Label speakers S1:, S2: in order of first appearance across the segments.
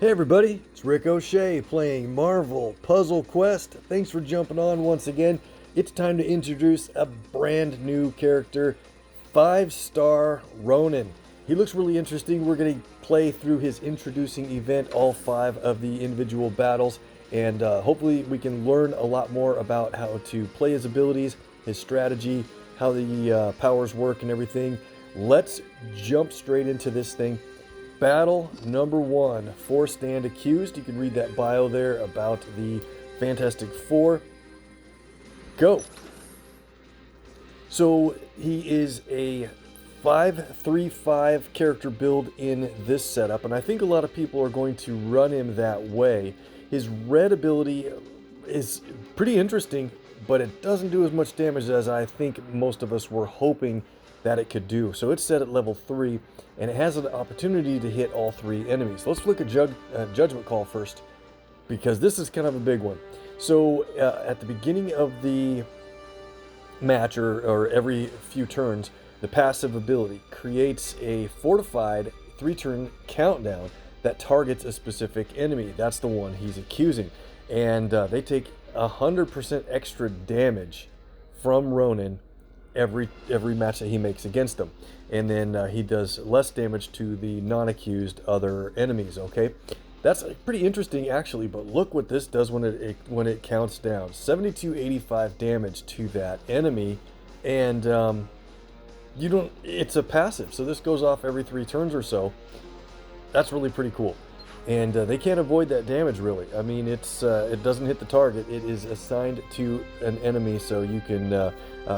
S1: Hey everybody, it's Rick O'Shea playing Marvel Puzzle Quest. Thanks for jumping on once again. It's time to introduce a brand new character, 5-star Ronan. He looks really interesting. We're going to play through his introducing event, all 5 of the individual battles, and hopefully we can learn a lot more about how to play his abilities, his strategy, how the powers work and everything. Let's jump straight into this thing. Battle number 1, 4 stand accused. You can read that bio there about the Fantastic Four. Go. So he is a 5-3-5 character build in this setup, and I think a lot of people are going to run him that way. His red ability is pretty interesting, but it doesn't do as much damage as I think most of us were hoping that it could do. So it's set at level 3, and it has an opportunity to hit all 3 enemies. Let's look at Judgment Call first, because this is kind of a big one. So at the beginning of the match, or every few turns, the passive ability creates a fortified 3-turn countdown that targets a specific enemy. That's the one he's accusing. And they take 100% extra damage from Ronan every match that he makes against them, and then he does less damage to the non-accused other enemies. Okay, that's pretty interesting actually. But look what this does when it counts down: 7285 damage to that enemy, and you don't. It's a passive, so this goes off every 3 turns or so. That's really pretty cool. And they can't avoid that damage, really. I mean, it doesn't hit the target. It is assigned to an enemy, so you can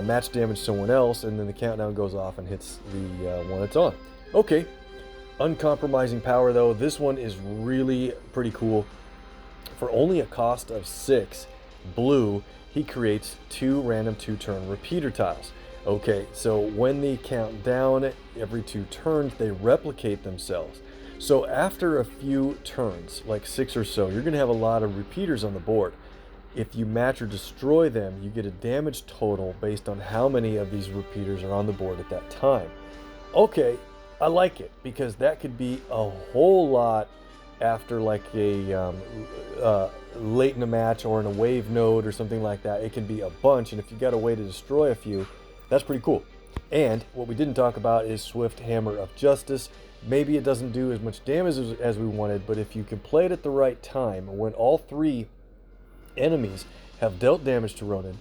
S1: match damage someone else, and then the countdown goes off and hits the one it's on. Okay, uncompromising power, though. This one is really pretty cool. For only a cost of 6 blue, he creates 2 random 2-turn repeater tiles. Okay, so when they count down every 2 turns, they replicate themselves. So after a few turns, like 6 or so, you're going to have a lot of repeaters on the board. If you match or destroy them, you get a damage total based on how many of these repeaters are on the board at that time. Okay, I like it, because that could be a whole lot after like a late in a match or in a wave node or something like that. It can be a bunch, and if you got a way to destroy a few, that's pretty cool. And what we didn't talk about is Swift Hammer of Justice. Maybe it doesn't do as much damage as we wanted, but if you can play it at the right time, when all 3 enemies have dealt damage to Ronan,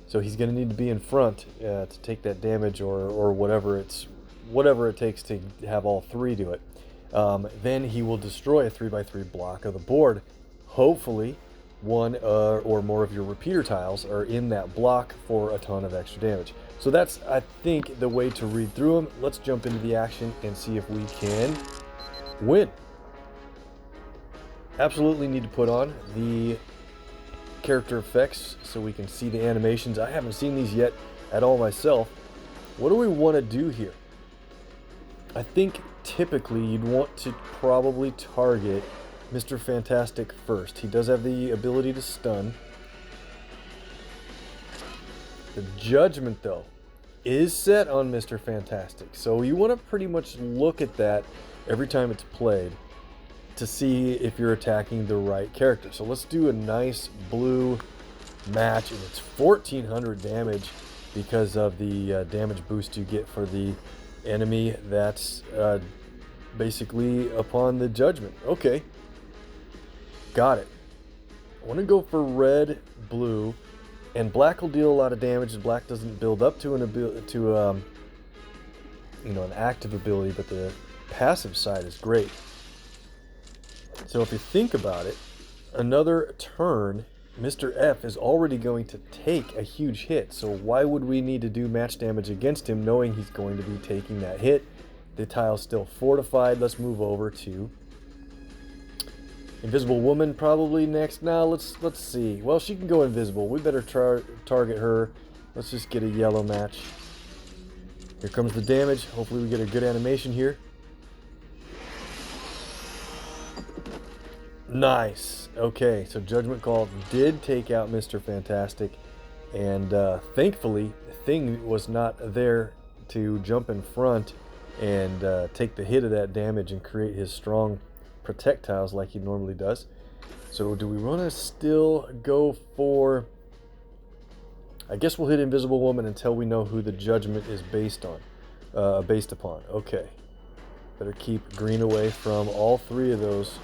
S1: so he's going to need to be in front to take that damage, or whatever it takes to have all 3 do it. Then he will destroy a 3x3 block of the board. Hopefully, one or more of your repeater tiles are in that block for a ton of extra damage. So that's, I think, the way to read through them. Let's jump into the action and see if we can win. Absolutely need to put on the character effects so we can see the animations. I haven't seen these yet at all myself. What do we want to do here? I think typically you'd want to probably target Mr. Fantastic first. He does have the ability to stun. The judgment, though, is set on Mr. Fantastic, so you want to pretty much look at that every time it's played to see if you're attacking the right character. So let's do a nice blue match, and it's 1400 damage because of the damage boost you get for the enemy that's basically upon the judgment. Okay, got it. I want to go for red, blue, and black will deal a lot of damage. Black doesn't build up to an active ability, but the passive side is great. So if you think about it, another turn, Mr. F is already going to take a huge hit. So why would we need to do match damage against him, knowing he's going to be taking that hit? The tile's still fortified. Let's move over to Invisible Woman probably next. Now let's see. Well, she can go invisible. We better target her. Let's just get a yellow match. Here comes the damage. Hopefully we get a good animation here. Nice. Okay, so Judgment Call did take out Mr. Fantastic, and thankfully Thing was not there to jump in front and take the hit of that damage and create his strong projectiles like he normally does. So do we want to still go for... I guess we'll hit Invisible Woman until we know who the judgment is based upon. Okay. Better keep green away from all three of those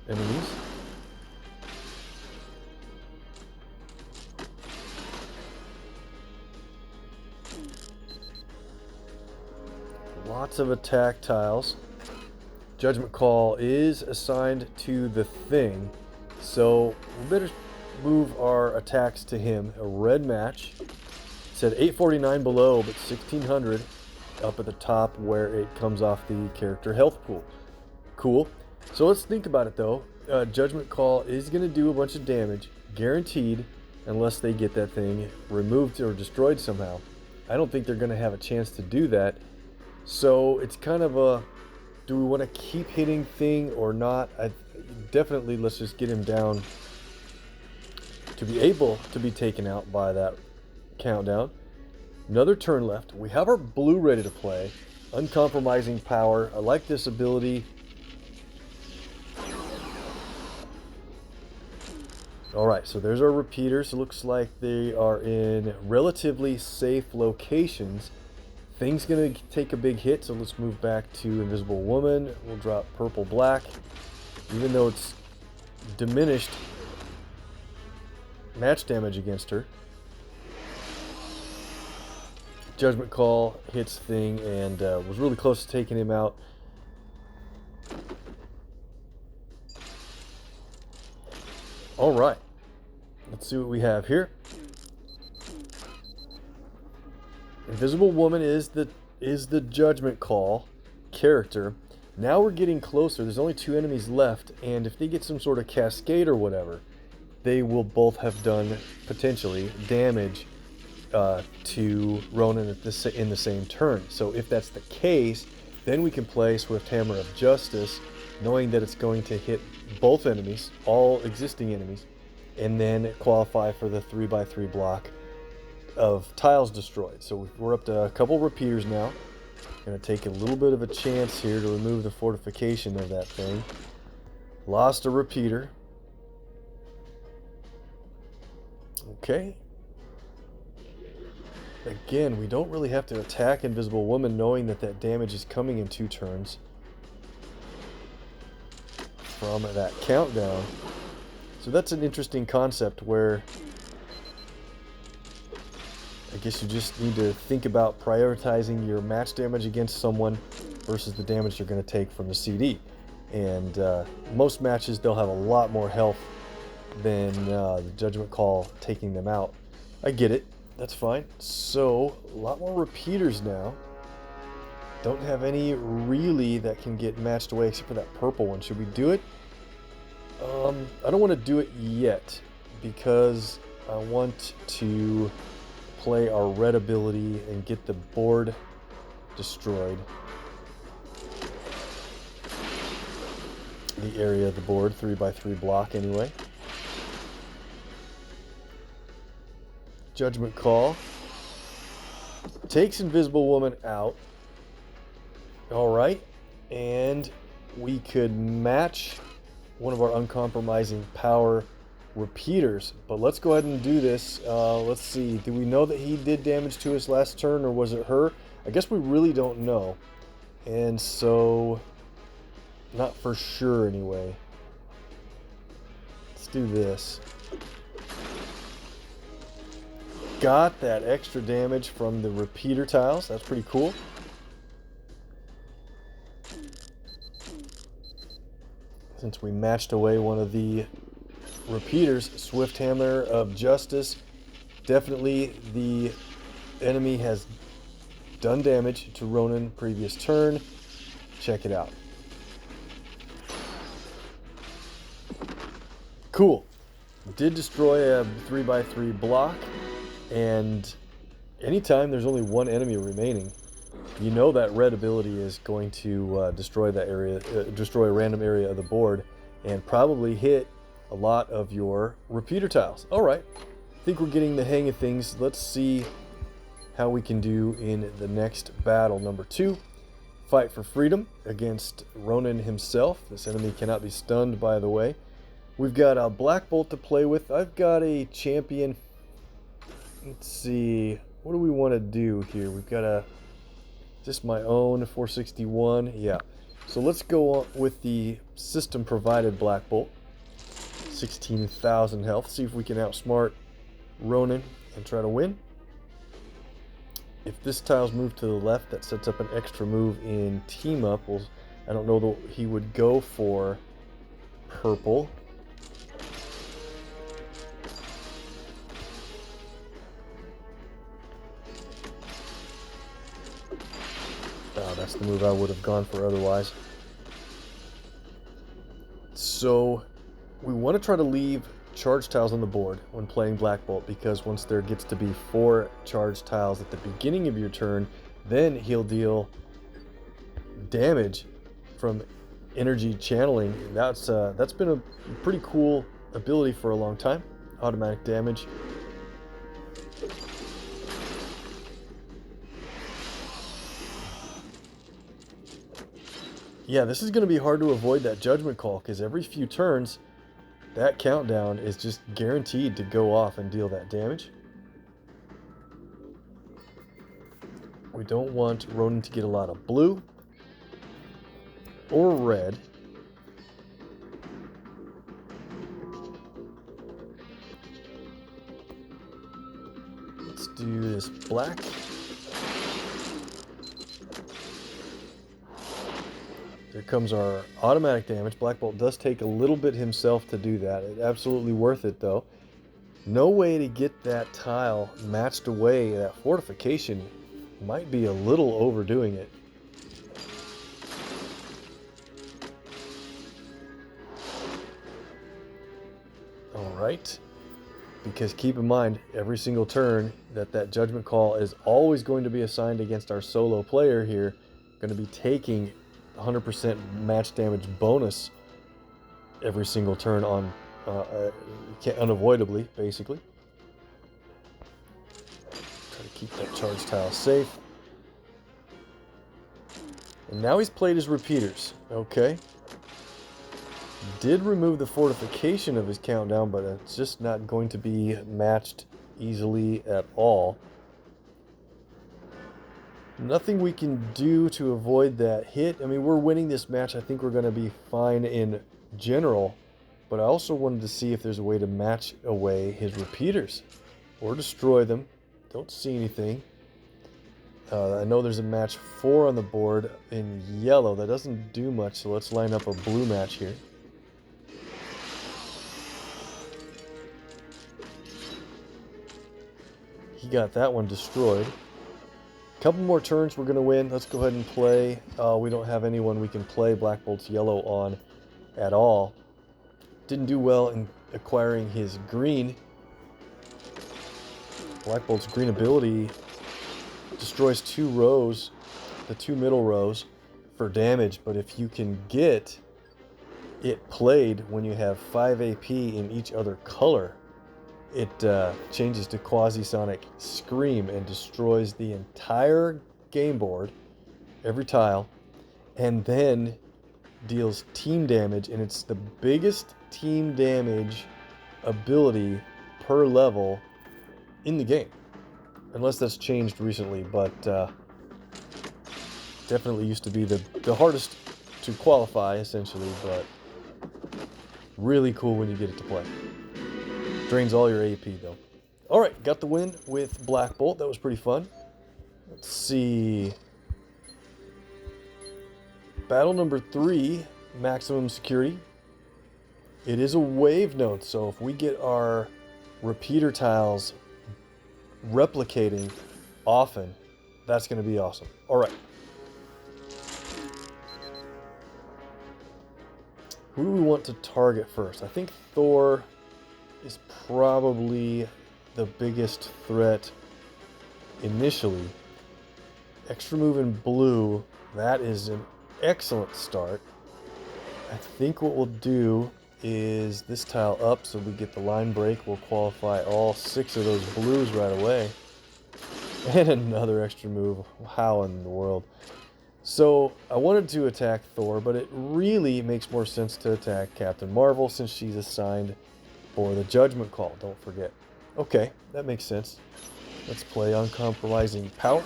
S1: enemies. Lots of attack tiles. Judgment Call is assigned to the thing, so we better move our attacks to him. A red match. It said 849 below, but 1600 up at the top where it comes off the character health pool. Cool. So let's think about it though. Judgment Call is going to do a bunch of damage, guaranteed, unless they get that thing removed or destroyed somehow. I don't think they're going to have a chance to do that. So it's kind of a, do we want to keep hitting thing or not? Definitely let's just get him down to be able to be taken out by that countdown. Another turn left. We have our blue ready to play. Uncompromising power. I like this ability. Alright, so there's our repeaters. It looks like they are in relatively safe locations. Thing's going to take a big hit, so let's move back to Invisible Woman. We'll drop purple black. Even though it's diminished match damage against her. Judgment Call hits Thing and was really close to taking him out. Alright, let's see what we have here. Invisible Woman is the Judgment Call character. Now we're getting closer. There's only 2 enemies left, and if they get some sort of cascade or whatever, they will both have done potentially damage to Ronan in the same turn. So if that's the case, then we can play Swift Hammer of Justice, knowing that it's going to hit both enemies, all existing enemies, and then qualify for the 3x3 block of tiles destroyed. So we're up to a couple repeaters now. Gonna take a little bit of a chance here to remove the fortification of that thing. Lost a repeater. Okay. Again, we don't really have to attack Invisible Woman knowing that that damage is coming in 2 turns from that countdown. So that's an interesting concept where I guess you just need to think about prioritizing your match damage against someone versus the damage you're going to take from the CD. And most matches, they'll have a lot more health than the Judgment Call taking them out. I get it. That's fine. So, a lot more repeaters now. Don't have any really that can get matched away except for that purple one. Should we do it? I don't want to do it yet because I want to play our red ability and get the board destroyed. The area of the board, 3x3 block anyway. Judgment Call takes Invisible Woman out. Alright, and we could match one of our uncompromising power repeaters, but let's go ahead and do this. Let's see, do we know that he did damage to us last turn, or was it her? I guess we really don't know, and so not for sure anyway. Let's do this. Got that extra damage from the repeater tiles. That's pretty cool. Since we matched away one of the repeaters, Swift Hammer of Justice. Definitely the enemy has done damage to Ronan previous turn. Check it out. Cool. Did destroy a 3x3 block, and anytime there's only one enemy remaining, you know that red ability is going to destroy that area, destroy a random area of the board, and probably hit a lot of your repeater tiles. Alright, I think we're getting the hang of things. Let's see how we can do in the next battle, number 2. fight for freedom against Ronan himself. This enemy cannot be stunned, by the way. We've got a Black Bolt to play with. I've got a champion. Let's see. What do we want to do here? We've got a... just my own 461. Yeah. So let's go on with the system-provided Black Bolt. 16,000 health. See if we can outsmart Ronan and try to win. If this tile's moved to the left, that sets up an extra move in team up. Well, I don't know that he would go for purple. Oh, that's the move I would have gone for otherwise. So we want to try to leave charge tiles on the board when playing Black Bolt, because once there gets to be 4 charge tiles at the beginning of your turn, then he'll deal damage from energy channeling. That's been a pretty cool ability for a long time. Automatic damage. Yeah, this is going to be hard to avoid that judgment call, because every few turns that countdown is just guaranteed to go off and deal that damage. We don't want Ronan to get a lot of blue or red. Let's do this black. There comes our automatic damage. Black Bolt does take a little bit himself to do that. It's absolutely worth it, though. No way to get that tile matched away. That fortification might be a little overdoing it. Alright. Because keep in mind, every single turn that judgment call is always going to be assigned against our solo player here. Going to be taking 100% match damage bonus every single turn on unavoidably, basically. Try to keep that charge tile safe. And now he's played his repeaters. Okay. Did remove the fortification of his countdown, but it's just not going to be matched easily at all. Nothing we can do to avoid that hit. I mean, we're winning this match. I think we're going to be fine in general. But I also wanted to see if there's a way to match away his repeaters or destroy them. Don't see anything. I know there's a match 4 on the board in yellow. That doesn't do much, so let's line up a blue match here. He got that one destroyed. Couple more turns, we're going to win. Let's go ahead and play. We don't have anyone we can play Black Bolt's yellow on at all. Didn't do well in acquiring his green. Black Bolt's green ability destroys 2 rows, the 2 middle rows, for damage. But if you can get it played when you have 5 AP in each other color, it changes to Quasi-Sonic Scream and destroys the entire game board, every tile, and then deals team damage, and it's the biggest team damage ability per level in the game. Unless that's changed recently, but definitely used to be the hardest to qualify, essentially, but really cool when you get it to play. Drains all your AP, though. Alright, got the win with Black Bolt. That was pretty fun. Let's see. Battle number 3, maximum security. It is a wave node, so if we get our repeater tiles replicating often, that's going to be awesome. Alright. Who do we want to target first? I think Thor is probably the biggest threat initially. Extra move in blue, that is an excellent start. I think what we'll do is this tile up so we get the line break. We'll qualify all 6 of those blues right away. And another extra move. How in the world? So I wanted to attack Thor, but it really makes more sense to attack Captain Marvel since she's assigned for the Judgment Call, don't forget. Okay, that makes sense. Let's play Uncompromising Power.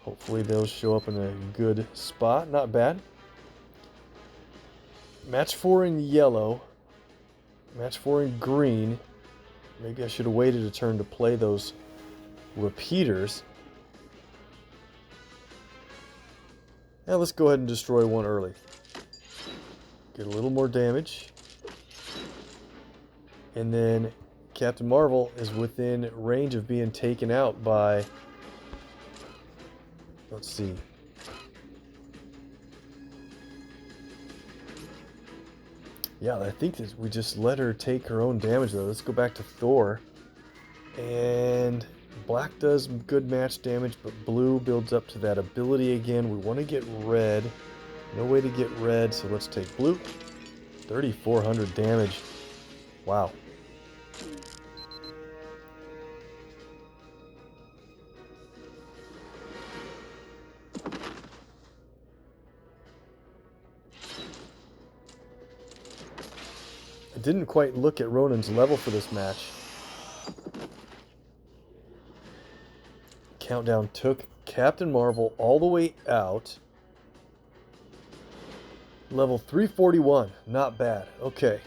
S1: Hopefully those show up in a good spot. Not bad. Match 4 in yellow. Match 4 in green. Maybe I should have waited a turn to play those repeaters. Now let's go ahead and destroy one early. Get a little more damage. And then Captain Marvel is within range of being taken out by... Let's see. Yeah, I think that we just let her take her own damage, though. Let's go back to Thor. And black does good match damage, but blue builds up to that ability again. We want to get red. No way to get red, so let's take blue. 3,400 damage. Wow. I didn't quite look at Ronan's level for this match. Countdown took Captain Marvel all the way out. Level 341, not bad. Okay.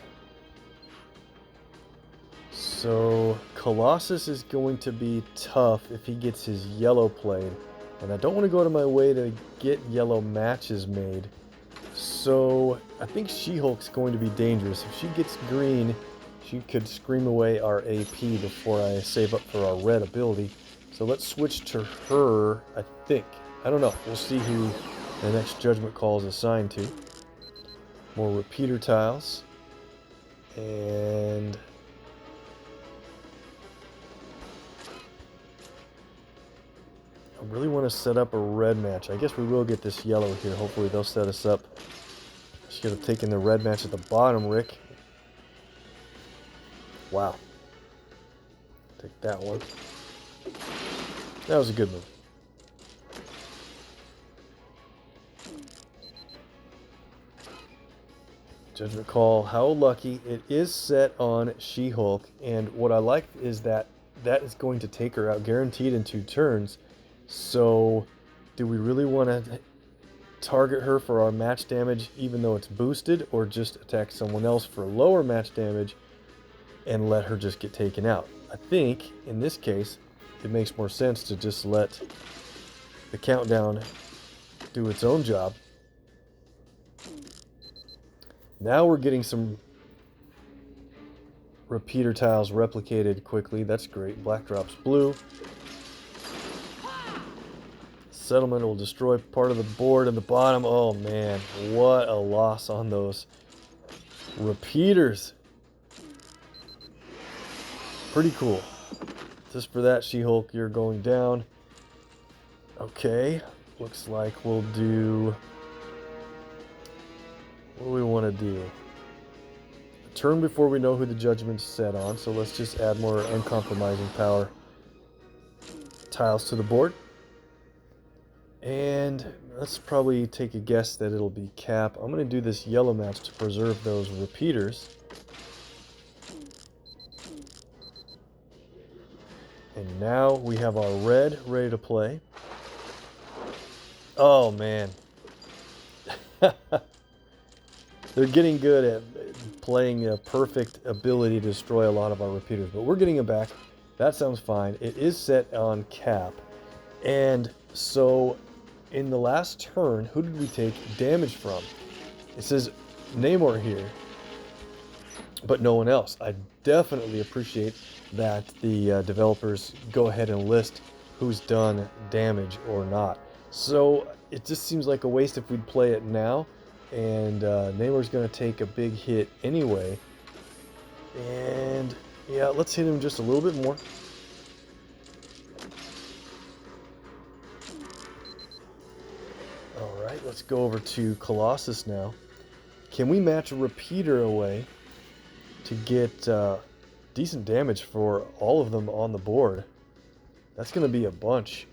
S1: So Colossus is going to be tough if he gets his yellow played. And I don't want to go out of my way to get yellow matches made. So I think She-Hulk's going to be dangerous. If she gets green, she could scream away our AP before I save up for our red ability. So let's switch to her, I think. I don't know. We'll see who the next Judgment Call is assigned to. More repeater tiles. And... I really want to set up a red match. I guess we will get this yellow here. Hopefully they'll set us up. Should have taken the red match at the bottom, Rick. Wow. Take that one. That was a good move. Judgment Call, how lucky. It is set on She-Hulk, and what I like is that that is going to take her out guaranteed in 2 turns. So, do we really want to target her for our match damage even though it's boosted, or just attack someone else for lower match damage and let her just get taken out? I think, in this case, it makes more sense to just let the countdown do its own job. Now we're getting some repeater tiles replicated quickly. That's great. Black drops blue. Settlement will destroy part of the board in the bottom. Oh man, what a loss on those repeaters. Pretty cool. Just for that, She-Hulk, you're going down. Okay, looks like we'll do... What do we want to do? A turn before we know who the judgment's set on, so let's just add more uncompromising power tiles to the board. And let's probably take a guess that it'll be Cap. I'm going to do this yellow match to preserve those repeaters. And now we have our red ready to play. Oh man. They're getting good at playing a perfect ability to destroy a lot of our repeaters, but we're getting them back. That sounds fine. It is set on Cap. And so in the last turn, who did we take damage from? It says Namor here, but no one else. I definitely appreciate that the developers go ahead and list who's done damage or not. So it just seems like a waste if we'd play it now, and Namor's going to take a big hit anyway. And yeah, let's hit him just a little bit more. Alright, let's go over to Colossus now. Can we match a repeater away to get decent damage for all of them on the board? That's going to be a bunch.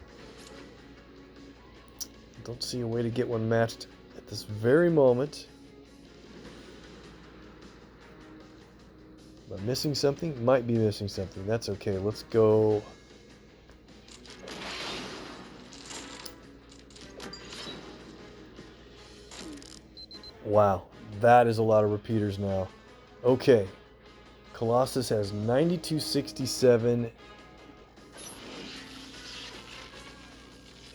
S1: Don't see a way to get one matched at this very moment. Am I missing something? Might be missing something. That's okay. Let's go. Wow, that is a lot of repeaters now. Okay. Colossus has 9267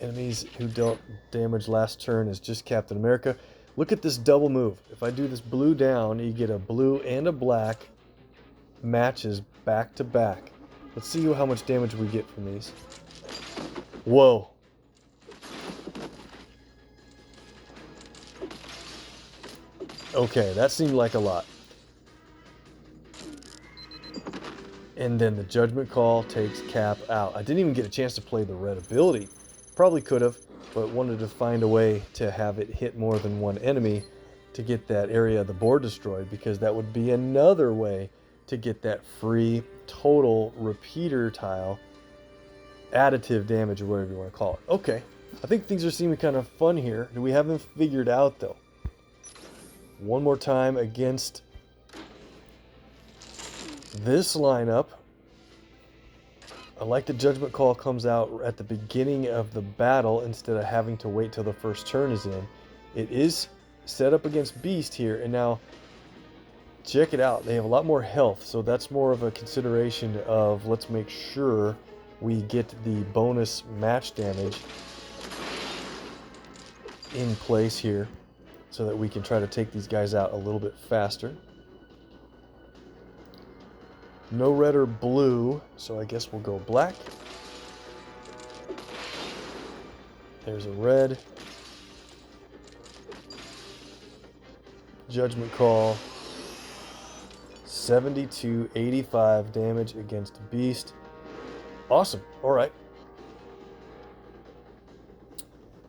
S1: enemies who dealt damage last turn is just Captain America. Look at this double move. If I do this blue down, you get a blue and a black matches back to back. Let's see how much damage we get from these. Whoa. Okay, that seemed like a lot. And then the Judgment Call takes Cap out. I didn't even get a chance to play the red ability. Probably could have, but wanted to find a way to have it hit more than one enemy to get that area of the board destroyed, because that would be another way to get that free total repeater tile additive damage, or whatever you want to call it. Okay, I think things are seeming kind of fun here. We haven't figured out though. One more time against this lineup. I like the Judgment Call comes out at the beginning of the battle instead of having to wait till the first turn is in. It is set up against Beast here, and now check it out. They have a lot more health, so that's more of a consideration of let's make sure we get the bonus match damage in place here so that we can try to take these guys out a little bit faster. No red or blue, so I guess we'll go black. There's a red. Judgment Call. 7285 damage against Beast. Awesome. Alright.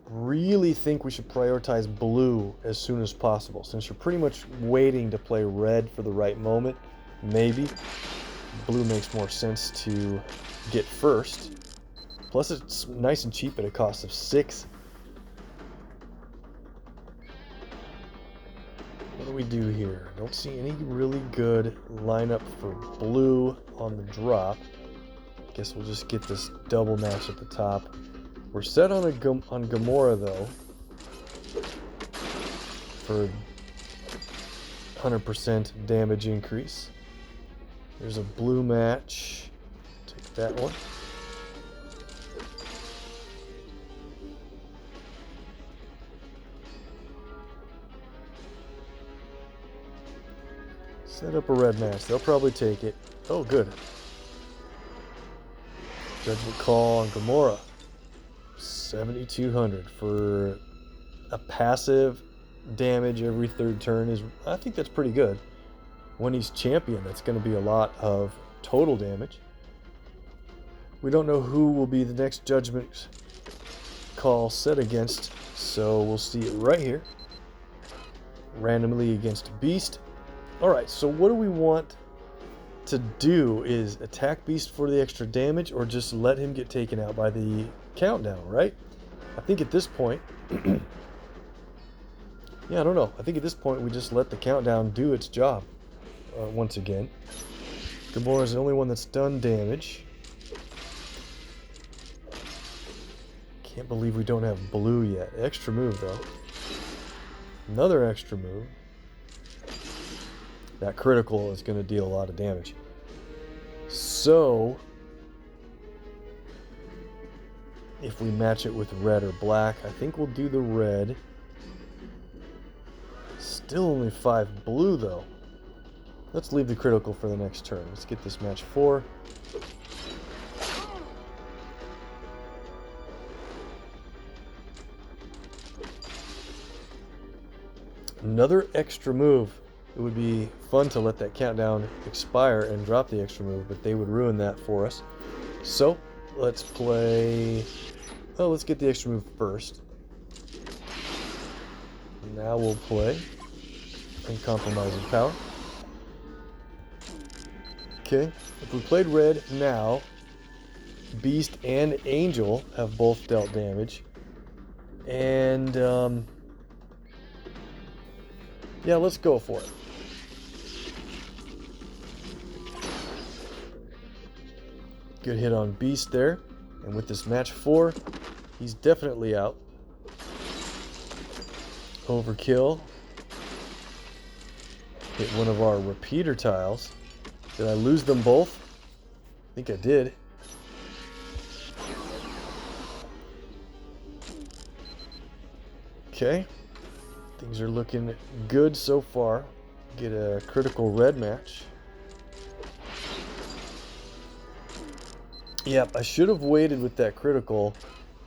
S1: Really think we should prioritize blue as soon as possible, since you're pretty much waiting to play red for the right moment. Maybe. Blue makes more sense to get first. Plus it's nice and cheap at a cost of 6. What do we do here? Don't see any really good lineup for blue on the drop. Guess we'll just get this double match at the top. We're set on on Gamora though for 100% damage increase. There's a blue match. Take that one. Set up a red match. They'll probably take it. Oh, good. Judgment Call on Gamora. 7,200 for a passive damage every third turn is, I think that's pretty good. When he's champion, that's going to be a lot of total damage. We don't know who will be the next Judgment Call set against, so we'll see it right here. Randomly against Beast. Alright, so what do we want to do? Is attack Beast for the extra damage, or just let him get taken out by the countdown, right? I think at this point... yeah, I don't know. I think at this point we just let the countdown do its job. Once again, Gamora is the only one that's done damage. Can't believe we don't have blue yet. Extra move though. Another extra move. That critical is going to deal a lot of damage. So, if we match it with red or black, I think we'll do the red. Still only 5 blue though. Let's leave the critical for the next turn. Let's get this match 4. Another extra move. It would be fun to let that countdown expire and drop the extra move, but they would ruin that for us. So, let's play... oh, let's get the extra move first. Now we'll play Uncompromising Power. Okay, if we played red now, Beast and Angel have both dealt damage. And yeah, let's go for it. Good hit on Beast there. And with this match 4, he's definitely out. Overkill. Hit one of our repeater tiles. Did I lose them both? I think I did. Okay. Things are looking good so far. Get a critical red match. Yep, I should have waited with that critical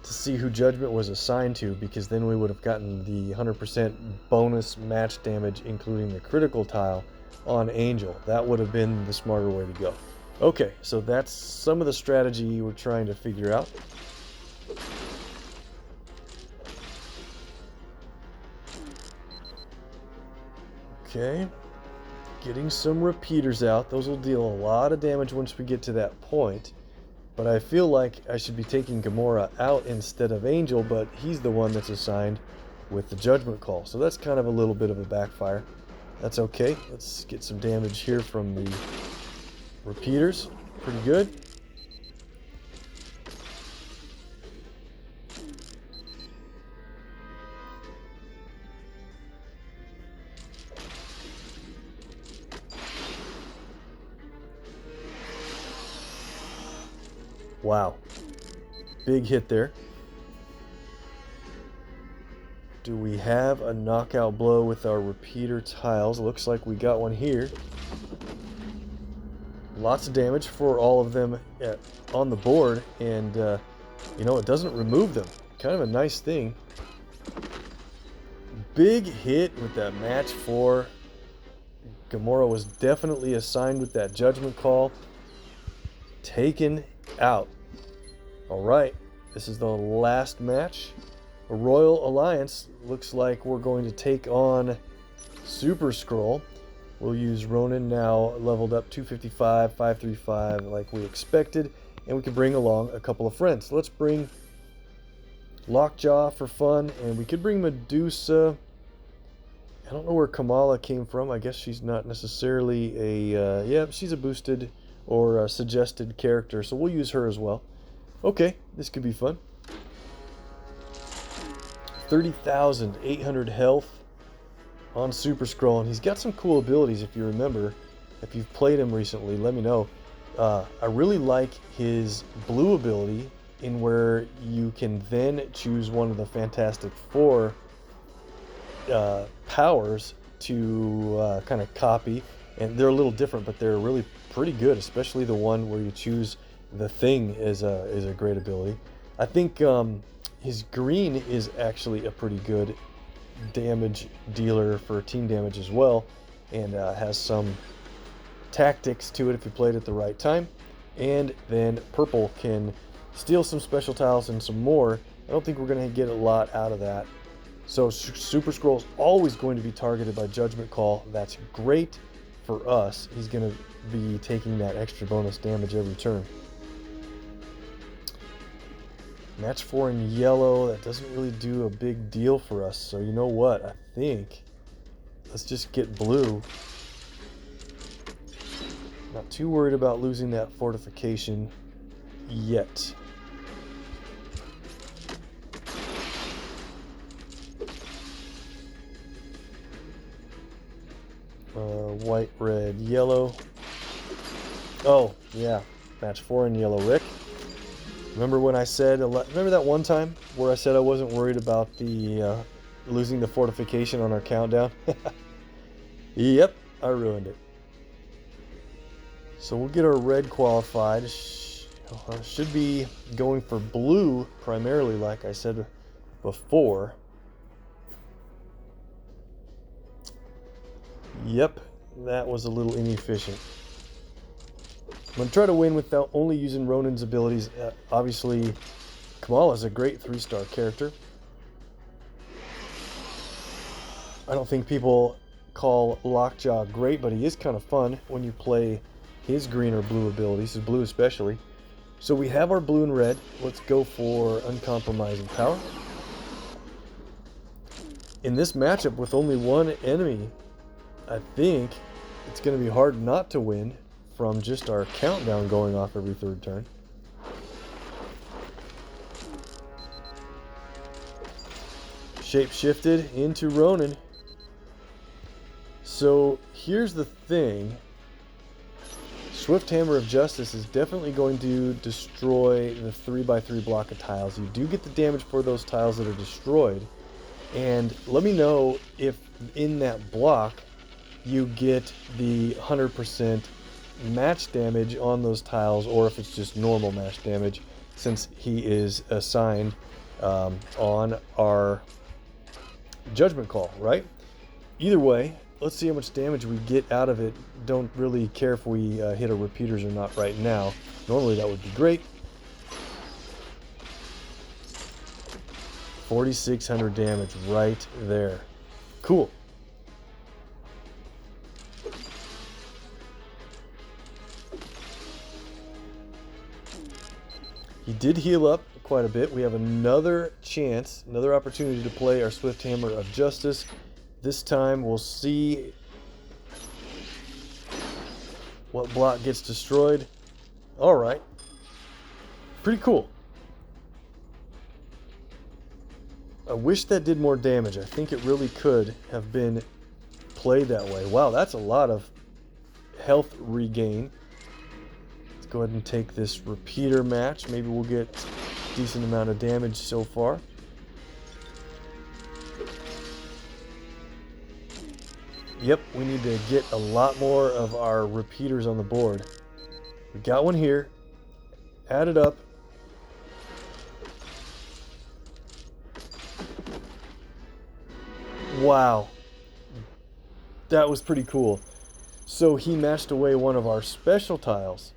S1: to see who Judgment was assigned to, because then we would have gotten the 100% bonus match damage, including the critical tile, on Angel. That would have been the smarter way to go. Okay, so that's some of the strategy we're trying to figure out. Okay, getting some repeaters out. Those will deal a lot of damage once we get to that point. But I feel like I should be taking Gamora out instead of Angel, but he's the one that's assigned with the Judgment Call. So that's kind of a little bit of a backfire. That's okay. Let's get some damage here from the repeaters. Pretty good. Wow. Big hit there. Do we have a knockout blow with our repeater tiles? Looks like we got one here. Lots of damage for all of them on the board, and you know, it doesn't remove them. Kind of a nice thing. Big hit with that match 4. Gamora was definitely assigned with that Judgment Call. Taken out. All right, this is the last match. A Royal Alliance. Looks like we're going to take on Super Skrull. We'll use Ronan, now leveled up 255, 535 like we expected, and we can bring along a couple of friends. Let's bring Lockjaw for fun, and we could bring Medusa. I don't know where Kamala came from. I guess she's not necessarily a yeah, she's a boosted or a suggested character, so we'll use her as well. Okay, this could be fun. 30,800 health on Super Skrull, and he's got some cool abilities. If you remember, if you've played him recently, let me know. I really like his blue ability, in where you can then choose one of the Fantastic Four powers to kind of copy, and they're a little different, but they're really pretty good, especially the one where you choose the Thing is a great ability. I think his green is actually a pretty good damage dealer for team damage as well, and has some tactics to it if you play it at the right time. And then purple can steal some special tiles and some more. I don't think we're going to get a lot out of that. So Super Skrull's always going to be targeted by Judgment Call. That's great for us. He's going to be taking that extra bonus damage every turn. Match 4 in yellow, that doesn't really do a big deal for us. So you know what? I think let's just get blue. Not too worried about losing that fortification yet. White, red, yellow. Oh, yeah. Match 4 in yellow, Rick. Remember when I said, remember that one time where I said I wasn't worried about the losing the fortification on our countdown? Yep, I ruined it. So we'll get our red qualified. Should be going for blue primarily, like I said before. Yep, that was a little inefficient. I'm going to try to win without only using Ronan's abilities. Obviously, Kamala is a great 3-star character. I don't think people call Lockjaw great, but he is kind of fun when you play his green or blue abilities, his blue especially. So we have our blue and red. Let's go for uncompromising power. in this matchup with only one enemy, I think it's going to be hard not to win from just our countdown going off every third turn. Shape shifted into Ronan. So here's the thing. Swift Hammer of Justice is definitely going to destroy the 3x3 block of tiles. You do get the damage for those tiles that are destroyed. And let me know if in that block you get the 100% match damage on those tiles, or if it's just normal match damage, since he is assigned on our judgment call, right? Either way, let's see how much damage we get out of it. Don't really care if we hit our repeaters or not right now. Normally that would be great. 4,600 damage right there. Cool. He did heal up quite a bit. We have another chance, another opportunity to play our Swift Hammer of Justice. This time we'll see what block gets destroyed. All right. Pretty cool. I wish that did more damage. I think it really could have been played that way. Wow, that's a lot of health regain. Let's go ahead and take this repeater match. Maybe we'll get a decent amount of damage so far. Yep, we need to get a lot more of our repeaters on the board. We got one here. Add it up. Wow. That was pretty cool. So he matched away one of our special tiles.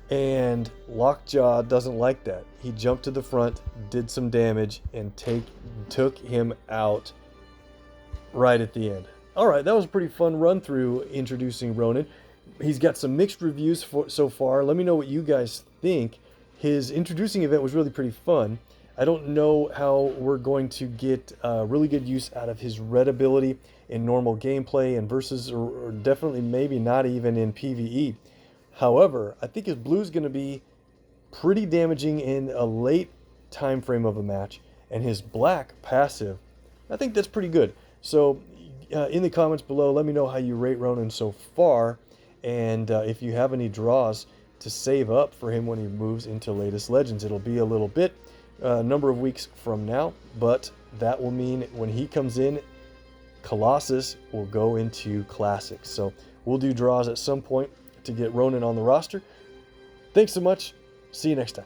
S1: And Lockjaw doesn't like that. He jumped to the front, did some damage, and took him out right at the end. Alright, that was a pretty fun run through introducing Ronan. He's got some mixed reviews so far. Let me know what you guys think. His introducing event was really pretty fun. I don't know how we're going to get really good use out of his red ability in normal gameplay and versus, or definitely maybe not even in PvE. However, I think his blue is going to be pretty damaging in a late time frame of a match, and his black passive, I think that's pretty good. So in the comments below, let me know how you rate Ronan so far, and if you have any draws to save up for him when he moves into latest legends. It'll be a little bit, number of weeks from now, but that will mean when he comes in, Colossus will go into Classics. So we'll do draws at some point to get Ronan on the roster. Thanks so much. See you next time.